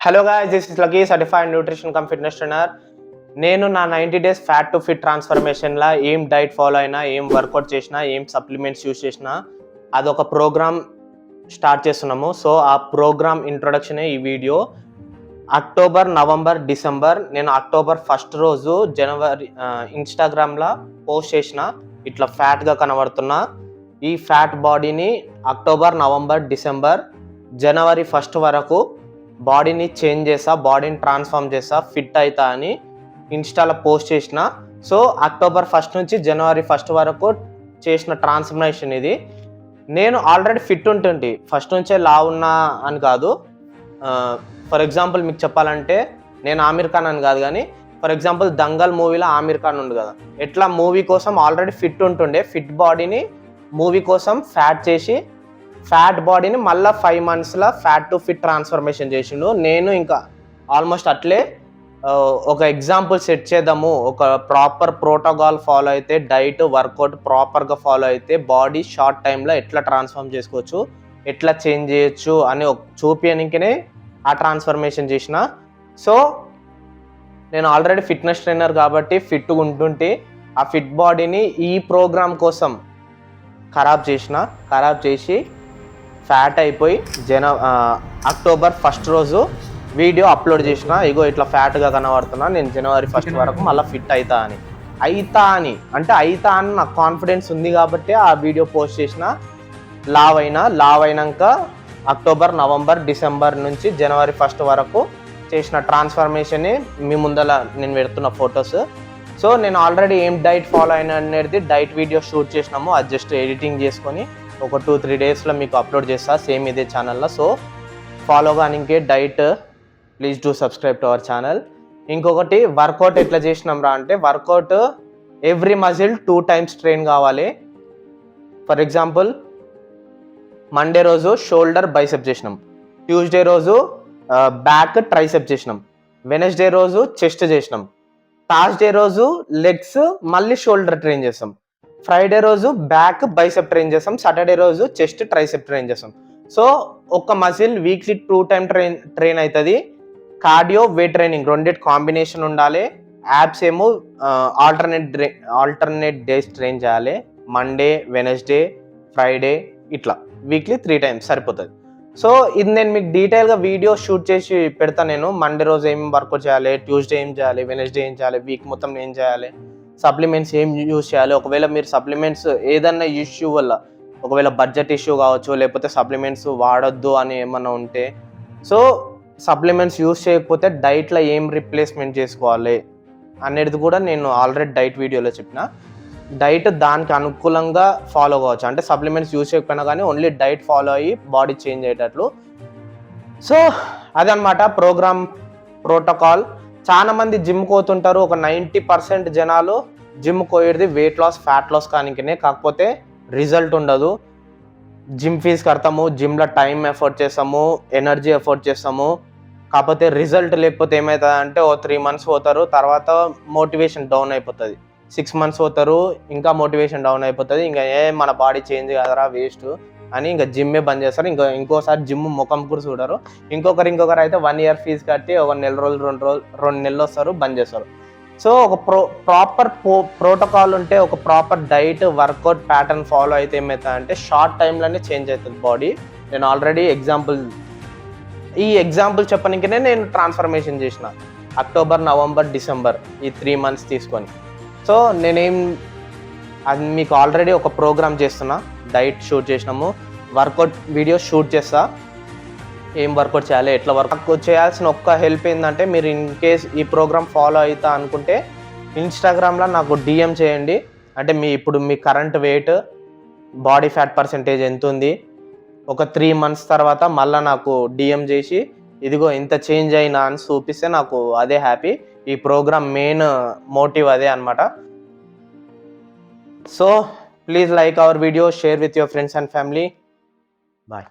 Hello guys, this is lucky certified nutrition cum fitness trainer. నేను నా 90 days fat to fit ట్రాన్స్ఫర్మేషన్లో ఏం diet follow అయినా, ఏం work out చేసినా, ఏం సప్లిమెంట్స్ యూస్ చేసినా అదొక ప్రోగ్రామ్ స్టార్ట్ చేస్తున్నాము. సో ఆ ప్రోగ్రామ్ ఇంట్రొడక్షనే ఈ వీడియో. అక్టోబర్, నవంబర్, డిసెంబర్ నేను అక్టోబర్ 1 రోజు ఇన్స్టాగ్రామ్లో పోస్ట్ చేసిన ఇట్లా ఫ్యాట్గా కనబడుతున్నా ఈ ఫ్యాట్ బాడీని అక్టోబర్, నవంబర్, డిసెంబర్, జనవరి 1 వరకు బాడీని చేంజ్ చేస్తా, బాడీని ట్రాన్స్ఫార్మ్ చేస్తా, ఫిట్ అవుతా అని ఇన్స్టాలో పోస్ట్ చేసిన. సో అక్టోబర్ 1 నుంచి జనవరి 1 వరకు చేసిన ట్రాన్స్ఫర్మేషన్ ఇది. నేను ఆల్రెడీ ఫిట్ ఉంటుంటే ఫస్ట్ నుంచే లావు ఉన్నా అని కాదు. ఫర్ ఎగ్జాంపుల్ మీకు చెప్పాలంటే నేను ఆమిర్ ఖాన్ అని కాదు, కానీ ఫర్ ఎగ్జాంపుల్ దంగల్ మూవీలో ఆమిర్ ఖాన్ ఉండు కదా, ఎట్లా మూవీ కోసం ఆల్రెడీ ఫిట్ ఉంటుండే, ఫిట్ బాడీని మూవీ కోసం ఫ్యాట్ చేసి ఫ్యాట్ బాడీని మళ్ళీ 5 monthsలో ఫ్యాట్ టు ఫిట్ ట్రాన్స్ఫర్మేషన్ చేసిండు. నేను ఇంకా ఆల్మోస్ట్ అట్లే ఒక ఎగ్జాంపుల్ సెట్ చేద్దాము. ఒక ప్రాపర్ ప్రోటోకాల్ ఫాలో అయితే, డైట్ వర్కౌట్ ప్రాపర్గా ఫాలో అయితే బాడీ షార్ట్ టైంలో ఎట్లా ట్రాన్స్ఫార్మ్ చేసుకోవచ్చు, ఎట్లా చేంజ్ చేయొచ్చు అని చూపించడానికనే ఆ ట్రాన్స్ఫర్మేషన్ చేసిన. సో నేను ఆల్రెడీ ఫిట్నెస్ ట్రైనర్ కాబట్టి ఫిట్గా ఉంటుంటే ఆ ఫిట్ బాడీని ఈ ప్రోగ్రామ్ కోసం ఖరాబ్ చేసి ఫ్యాట్ అయిపోయి అక్టోబర్ 1 రోజు వీడియో అప్లోడ్ చేసిన. ఇగో ఇట్లా ఫ్యాట్గా కనబడుతున్నా, నేను జనవరి 1 వరకు మళ్ళీ ఫిట్ అవుతా అని నాకు కాన్ఫిడెన్స్ ఉంది కాబట్టి ఆ వీడియో పోస్ట్ చేసిన. లావ్ అయినాక అక్టోబర్, నవంబర్, డిసెంబర్ నుంచి జనవరి 1 వరకు చేసిన ట్రాన్స్ఫర్మేషన్ మీ ముందర నేను పెడుతున్న ఫొటోస్. సో నేను ఆల్రెడీ ఏం డైట్ ఫాలో అయినా అనేది డైట్ వీడియో షూట్ చేసినాము. అది జస్ట్ ఎడిటింగ్ చేసుకొని ఒక 2-3 డేస్లో మీకు అప్లోడ్ చేస్తా సేమ్ ఇదే ఛానల్లో. సో ఫాలో కానికే diet please do subscribe to our channel. ఇంకొకటి వర్కౌట్ ఎట్లా చేసినాం రా అంటే, workout every muscle 2 times train కావాలి. ఫర్ ఎగ్జాంపుల్ మండే రోజు షోల్డర్ బైసెప్ చేసినాం, ట్యూస్డే రోజు బ్యాక్ ట్రైసెప్ చేసినాం, వెనస్డే రోజు చెస్ట్ చేసినాం, థర్స్డే రోజు లెగ్స్ మళ్ళీ షోల్డర్ ట్రైన్ చేస్తాం, ఫ్రైడే రోజు బ్యాక్ బైసెప్ ట్రైన్ చేస్తాం, సాటర్డే రోజు చెస్ట్ ట్రైసెప్ ట్రైన్ చేస్తాం. సో ఒక మజిల్ వీక్లీ 2 times ట్రైన్ అవుతుంది. కార్డియో వెయిట్ ట్రైనింగ్ రెండింటి కాంబినేషన్ ఉండాలి. యాప్స్ ఏమో ఆల్టర్నేట్ డేస్ ట్రైన్ చేయాలి. మండే, వెనస్డే, ఫ్రైడే ఇట్లా వీక్లీ 3 times సరిపోతుంది. సో ఇది నేను మీకు డీటెయిల్గా వీడియో షూట్ చేసి పెడతాను. నేను మండే రోజు ఏం వర్కౌట్ చేయాలి, ట్యూస్డే ఏం చేయాలి, వెనస్డే ఏం చేయాలి, వీక్ మొత్తం ఏం చేయాలి, సప్లిమెంట్స్ ఏం యూజ్ చేయాలి. ఒకవేళ మీరు సప్లిమెంట్స్ ఏదన్నా ఇష్యూ వల్ల, ఒకవేళ బడ్జెట్ ఇష్యూ కావచ్చు, లేకపోతే సప్లిమెంట్స్ వాడొద్దు అని ఏమన్నా ఉంటే, సో సప్లిమెంట్స్ యూజ్ చేయకపోతే డైట్లో ఏం రీప్లేస్మెంట్ చేసుకోవాలి అనేది కూడా నేను ఆల్రెడీ డైట్ వీడియోలో చెప్పిన. డైట్ దానికి అనుకూలంగా ఫాలో కావచ్చు, అంటే సప్లిమెంట్స్ యూజ్ చేయకపోయినా కానీ ఓన్లీ డైట్ ఫాలో అయ్యి బాడీ చేంజ్ అయ్యేటట్లు. సో అదనమాట ప్రోటోకాల్. చాలా మంది జిమ్ పోతుంటారు. ఒక 90% జనాలు జిమ్ పోయేది వెయిట్ లాస్, ఫ్యాట్ లాస్ కానికనే, కాకపోతే రిజల్ట్ ఉండదు. జిమ్ ఫీజు కడతాము, జిమ్లో టైం ఎఫర్ట్ చేస్తాము, ఎనర్జీ ఎఫర్ట్ చేస్తాము, కాకపోతే రిజల్ట్ లేకపోతే ఏమవుతుంది అంటే 3 months పోతారు, తర్వాత మోటివేషన్ డౌన్ అయిపోతుంది. 6 months పోతారు, ఇంకా మోటివేషన్ డౌన్ అయిపోతుంది. ఇంకా మన బాడీ చేంజ్ కాదరా వేస్ట్ అని ఇంకా జిమ్మే బంద్ చేస్తారు. ఇంకోసారి జిమ్ ముఖం కూడా చూడరు. ఇంకొకరు అయితే 1 year ఫీజు కట్టి 1 నెల రోజులు 2 నెలలు వస్తారు, బంద్ చేస్తారు. సో ఒక ప్రాపర్ ప్రోటోకాల్ ఉంటే, ఒక proper diet workout pattern follow అయితే ఏమవుతుంది అంటే షార్ట్ టైంలోనే చేంజ్ అవుతుంది బాడీ. నేను ఆల్రెడీ ఎగ్జాంపుల్ చెప్పడానికనే నేను ట్రాన్స్ఫర్మేషన్ చేసిన అక్టోబర్, నవంబర్, డిసెంబర్ ఈ 3 months తీసుకొని. సో అది మీకు ఆల్రెడీ ఒక ప్రోగ్రామ్ చేస్తున్నా, డైట్ షూట్ చేసినాము, వర్కౌట్ వీడియో షూట్ చేస్తా, ఏం వర్కౌట్ చేయాలి, ఎట్లా వర్కౌట్ చేయాల్సిన ఒక్క హెల్ప్ ఏంటంటే, మీరు ఇన్ కేస్ ఈ ప్రోగ్రామ్ ఫాలో అవుతా అనుకుంటే ఇన్స్టాగ్రామ్లో నాకు DM చేయండి. అంటే ఇప్పుడు మీ current weight, body fat percentage ఎంత ఉంది, ఒక 3 months తర్వాత మళ్ళీ నాకు DM చేసి ఇదిగో ఇంత చేంజ్ అయినా అని చూపిస్తే నాకు అదే హ్యాపీ. ఈ ప్రోగ్రామ్ మెయిన్ మోటివ్ అదే అనమాట. So please like our video, share with your friends and family. Bye.